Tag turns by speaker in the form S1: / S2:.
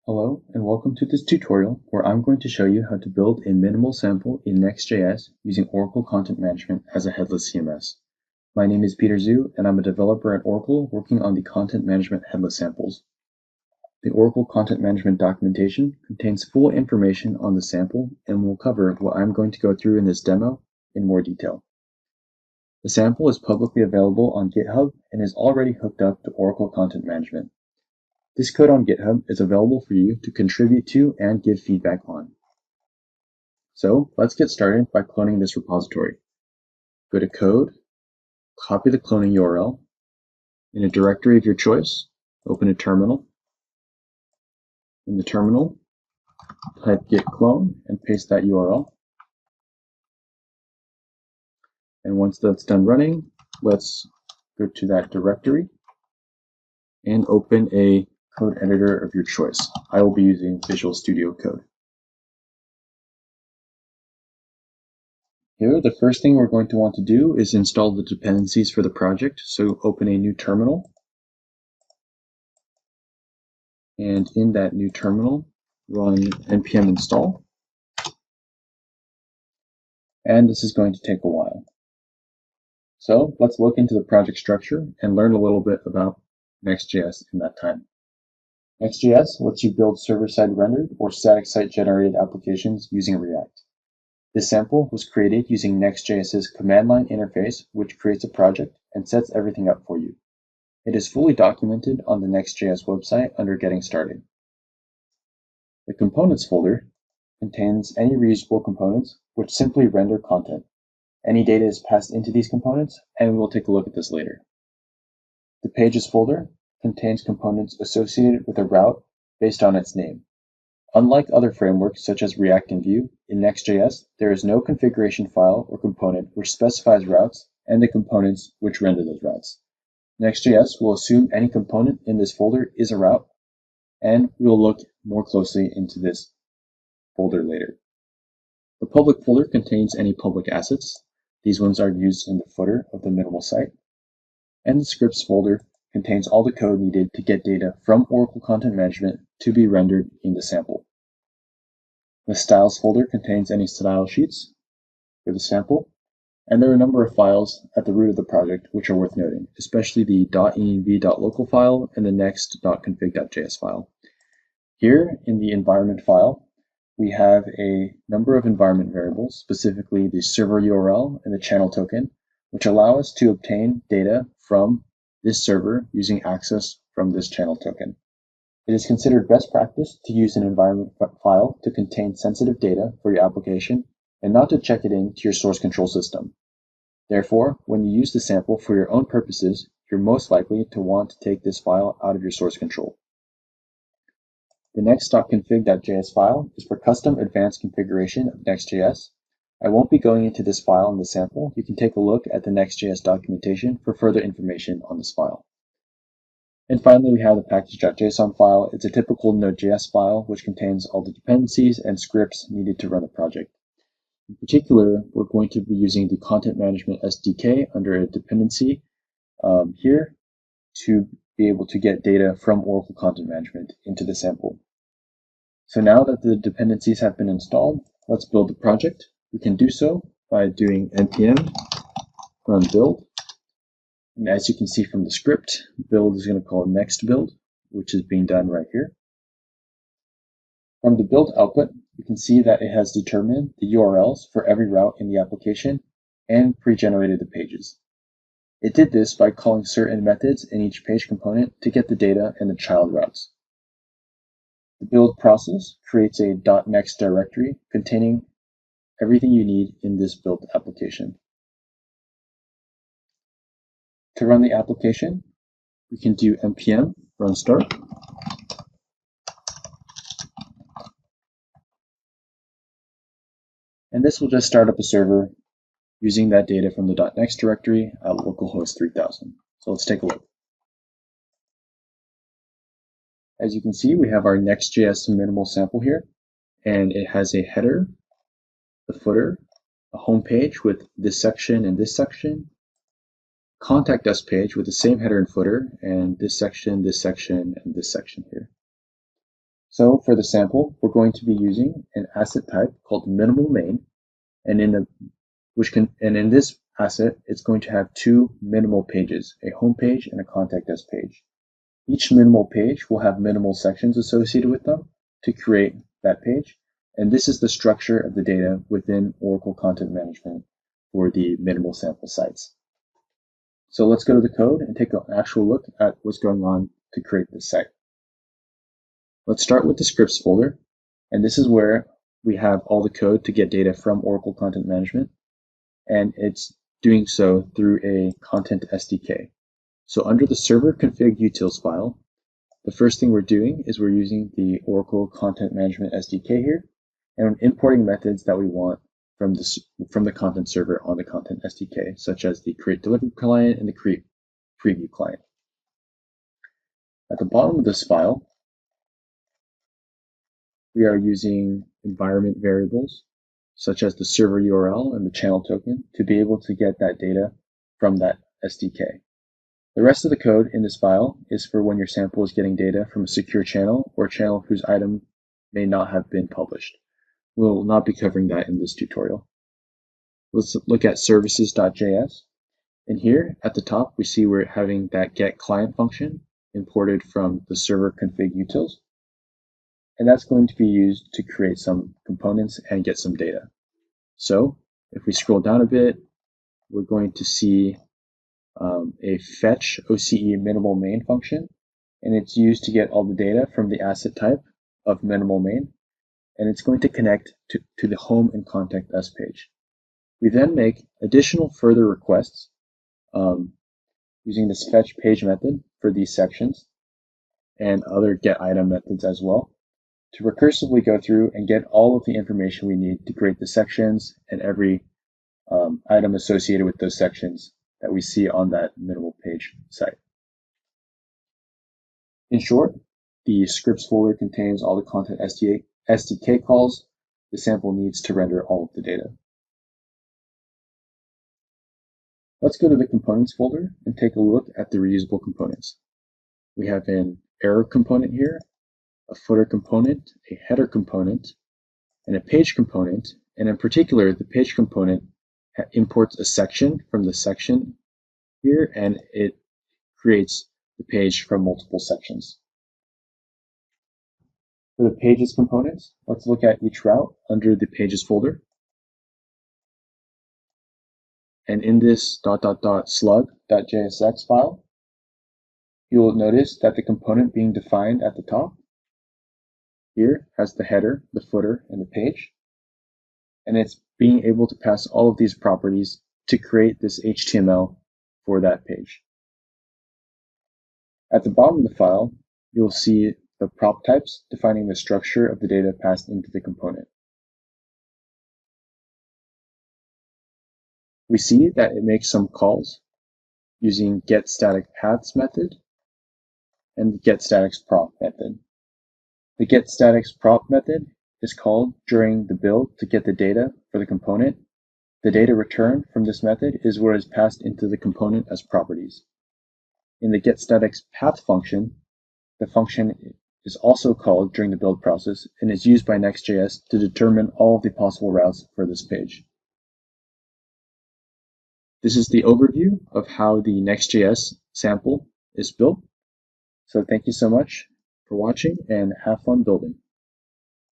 S1: Hello and welcome to this tutorial where I'm going to show you how to build a minimal sample in Next.js using Oracle Content Management as a headless CMS. My name is Peter Zhu and I'm a developer at Oracle working on the Content Management headless samples. The Oracle Content Management documentation contains full information on the sample and will cover what I'm going to go through in this demo in more detail. The sample is publicly available on GitHub and is already hooked up to Oracle Content Management. This code on GitHub is available for you to contribute to and give feedback on. So let's get started by cloning this repository. Go to Code, copy the cloning URL. In a directory of your choice, open a terminal. In the terminal, type git clone and paste that URL. And once that's done running, let's go to that directory and open a code editor of your choice. I will be using Visual Studio Code. Here, the first thing we're going to want to do is install the dependencies for the project. So open a new terminal. And in that new terminal, run npm install. And this is going to take a while. So let's look into the project structure and learn a little bit about Next.js in that time. Next.js lets you build server-side rendered or static site generated applications using React. This sample was created using Next.js's command line interface, which creates a project and sets everything up for you. It is fully documented on the Next.js website under Getting Started. The Components folder contains any reusable components which simply render content. Any data is passed into these components, and we will take a look at this later. The Pages folder contains components associated with a route based on its name. Unlike other frameworks such as React and Vue, in Next.js, there is no configuration file or component which specifies routes and the components which render those routes. Next.js will assume any component in this folder is a route, and we will look more closely into this folder later. The public folder contains any public assets. These ones are used in the footer of the minimal site. And the scripts folder contains all the code needed to get data from Oracle Content Management to be rendered in the sample. The styles folder contains any style sheets for the sample, and there are a number of files at the root of the project which are worth noting, especially the .env.local file and the next.config.js file. Here in the environment file, we have a number of environment variables, specifically the server URL and the channel token, which allow us to obtain data from this server using access from this channel token. It is considered best practice to use an environment file to contain sensitive data for your application and not to check it into your source control system. Therefore, when you use the sample for your own purposes, you're most likely to want to take this file out of your source control. The next.config.js file is for custom advanced configuration of Next.js. I won't be going into this file in the sample. You can take a look at the Next.js documentation for further information on this file. And finally, we have the package.json file. It's a typical Node.js file which contains all the dependencies and scripts needed to run the project. In particular, we're going to be using the Content Management SDK under a dependency here to be able to get data from Oracle Content Management into the sample. So now that the dependencies have been installed, let's build the project. We can do so by doing npm run build. And as you can see from the script, build is going to call next build, which is being done right here. From the build output, you can see that it has determined the URLs for every route in the application and pre-generated the pages. It did this by calling certain methods in each page component to get the data and the child routes. The build process creates a .next directory containing everything you need in this built application. To run the application, we can do npm run start. And this will just start up a server using that data from the .next directory at localhost 3000. So let's take a look. As you can see, we have our Next.js minimal sample here, and it has a header, the footer, a home page with this section and this section, contact us page with the same header and footer, and this section, and this section here. So for the sample, we're going to be using an asset type called minimal main, and in this asset, it's going to have two minimal pages, a home page and a contact us page. Each minimal page will have minimal sections associated with them to create that page, and this is the structure of the data within Oracle Content Management for the minimal sample sites. So let's go to the code and take an actual look at what's going on to create this site. Let's start with the scripts folder, and this is where we have all the code to get data from Oracle Content Management, and it's doing so through a content SDK. So under the server config utils file, the first thing we're doing is we're using the Oracle Content Management SDK here, and we're importing methods that we want from the content server on the content SDK, such as the create delivery client and the create preview client. At the bottom of this file, we are using environment variables, such as the server URL and the channel token, to be able to get that data from that SDK. The rest of the code in this file is for when your sample is getting data from a secure channel or a channel whose item may not have been published. We'll not be covering that in this tutorial. Let's look at services.js. And here at the top, we see we're having that get client function imported from the server config utils. And that's going to be used to create some components and get some data. So if we scroll down a bit, we're going to see a fetch OCE minimal main function, and it's used to get all the data from the asset type of minimal main, and it's going to connect to the home and contact us page. We then make additional further requests using this fetch page method for these sections and other get item methods as well, to recursively go through and get all of the information we need to create the sections and every item associated with those sections that we see on that minimal page site. In short, the scripts folder contains all the content SDK calls the sample needs to render all of the data. Let's go to the components folder and take a look at the reusable components. We have an error component here, a footer component, a header component, and a page component. And in particular, the page component imports a section from the section here, and it creates the page from multiple sections. For the pages components, let's look at each route under the pages folder. And in this slug.jsx file, you will notice that the component being defined at the top here has the header, the footer, and the page. And it's being able to pass all of these properties to create this HTML for that page. At the bottom of the file, you'll see the prop types defining the structure of the data passed into the component. We see that it makes some calls using getStaticPaths method and the getStaticsProp method. The getStaticsProp method is called during the build to get the data for the component. The data returned from this method is what is passed into the component as properties. In the getStaticsPath function, the function is also called during the build process and is used by Next.js to determine all of the possible routes for this page. This is the overview of how the Next.js sample is built. So thank you so much for watching and have fun building.